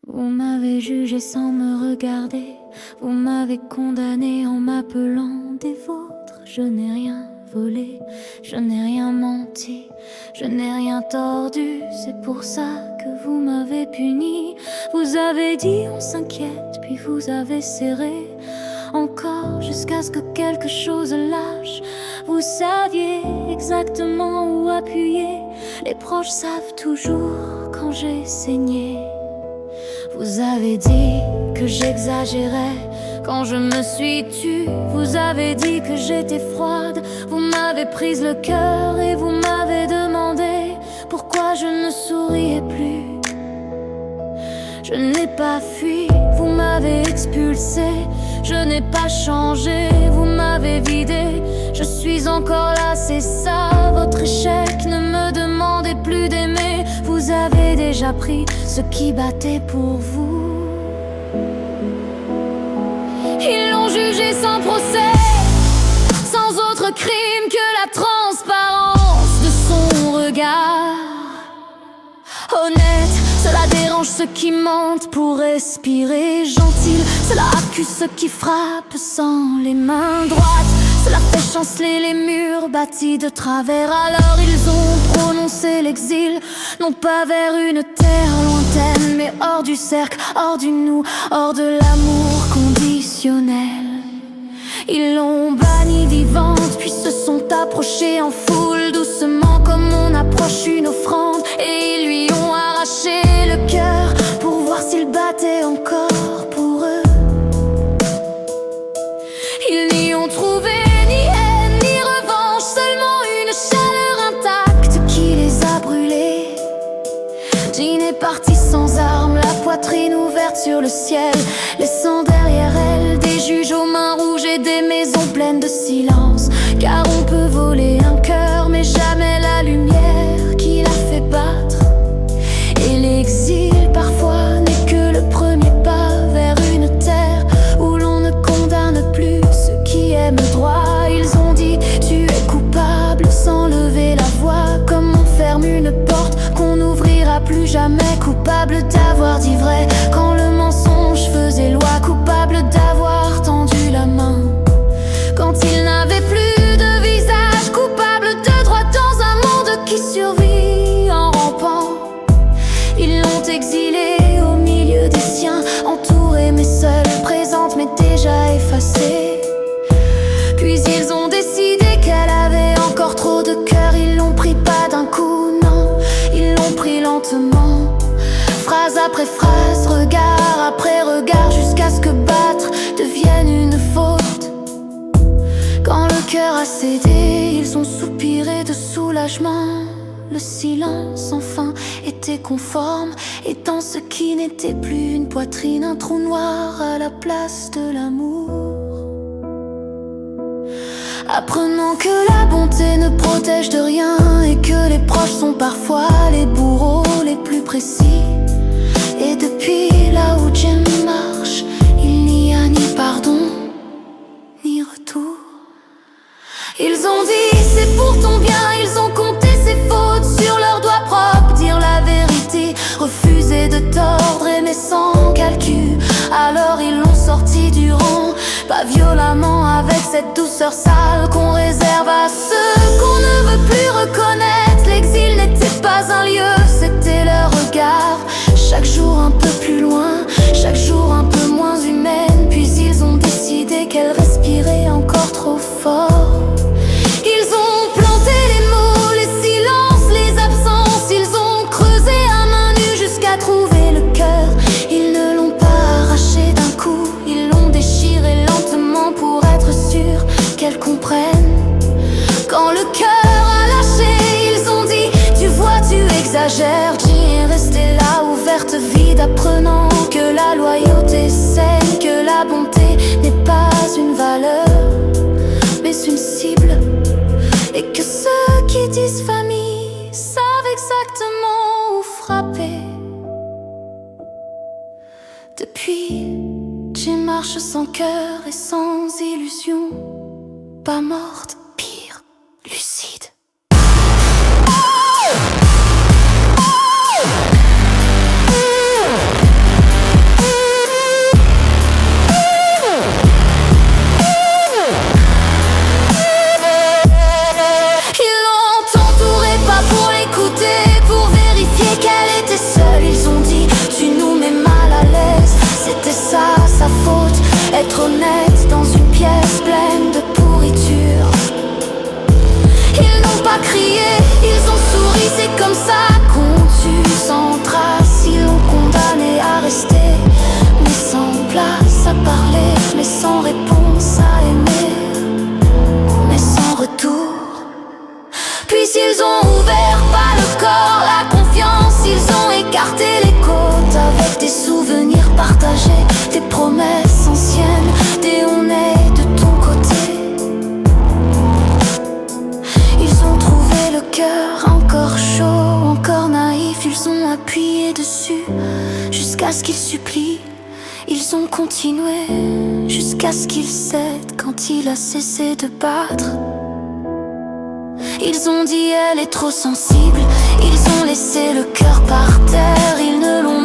Vous m'avez jugé sans me regarder, vous m'avez condamné en m'appelant des vôtres. Je n'ai rien volé, je n'ai rien menti, je n'ai rien tordu. C'est pour ça que vous m'avez puni. Vous avez dit on s'inquiète, puis vous avez serré encore jusqu'à ce que quelque chose lâche. Vous saviez exactement où appuyer. Les proches savent toujours quand j'ai saigné. Vous avez dit que j'exagérais quand je me suis tue. Vous avez dit que j'étais froide. Vous m'avez prise le cœur et vous m'avez demandé pourquoi je ne souriais plus. Je n'ai pas fui, vous m'avez expulsé. Je n'ai pas changé, vous m'avez vidé. Je suis encore là, c'est ça votre échec. Ne me demandez plus d'aimer. Vous avez déjà pris ce qui battait pour vous. Ils l'ont jugé sans procès, sans autre crime que la transparence de son regard. Honnête, cela dérange ceux qui mentent pour respirer. Gentil, cela accuse ceux qui frappent sans les mains droites. Cela fait chanceler les murs bâtis de travers. Alors ils ont prononcé l'exil, non pas vers une terre lointaine, mais hors du cercle, hors du nous, hors de l'amour conditionnel. Ils l'ont bannie vivante, puis se sont approchés en foule, doucement comme on approche une offrande. Et ils lui ont arraché le cœur pour voir s'il battait encore pour eux. Ils n'y ont trouvé ni haine ni revanche, seulement une chaleur intacte qui les a brûlés. Jean est partie sans armes, la poitrine ouverte sur le ciel, laissant derrière elle des juges aux mains rouges et des maisons pleines de silence. Car on peut voler un cœur, mais jamais la lumière qui l'a fait battre. Et l'exil parfois n'est que le premier pas vers une terre où l'on ne condamne plus ceux qui aiment droit. Ils ont dit tu es coupable sans lever la voix, comme on ferme une porte qu'on n'ouvrira plus jamais. Coupable d'avoir dit vrai quand le mensonge faisait loi. Coupable d'avoir tendu la main quand il n'avait plus de visage. Coupable de droit dans un monde qui survit en rampant. Ils l'ont exilé au milieu des siens, entourée mais seule, présente mais déjà effacée. Puis ils ont décidé qu'elle avait encore trop de cœur. Ils l'ont pris pas d'un coup, non, ils l'ont pris lentement. Phrase après phrase, regard après regard, jusqu'à ce que battre devienne une faute. Quand le cœur a cédé, ils ont soupiré de soulagement. Le silence enfin était conforme, et dans ce qui n'était plus une poitrine, un trou noir à la place de l'amour. Apprenant que la bonté ne protège de rien, et que les proches sont parfois les bourreaux les plus précis. Et depuis là où Jim marche, il n'y a ni pardon, ni retour. Ils ont dit c'est pour ton bien, ils ont compté ses fautes sur leurs doigts propres. Dire la vérité, refuser de tordre, aimer sans calcul. Alors ils l'ont sorti du rang, pas violemment, avec cette douceur sale qu'on réserve à ceux qu'on ne veut plus reconnaître. L'exil n'était pas un lieu, c'était leur regard. Chaque jour un peu plus loin, chaque jour un peu moins humaine. Puis ils ont décidé qu'elle respirait encore trop fort. Ils ont planté les mots, les silences, les absences. Ils ont creusé à main nue jusqu'à trouver le cœur. Ils ne l'ont pas arraché d'un coup, ils l'ont déchiré lentement pour être sûr qu'elle comprenne. Quand le cœur a lâché, ils ont dit tu vois tu exagères. Jean est restée là ouverte, vide, apprenant que la loyauté saine, que la bonté n'est pas une valeur mais une cible. Et que ceux qui disent famille savent exactement où frapper. Depuis, Jim marche sans cœur et sans illusion, pas morte, pire, lucide. jusqu'à ce qu'il supplie. Ils ont continué jusqu'à ce qu'il cède quand il a cessé de battre. Ils ont dit elle est trop sensible, ils ont laissé le cœur par terre, ils ne l'ont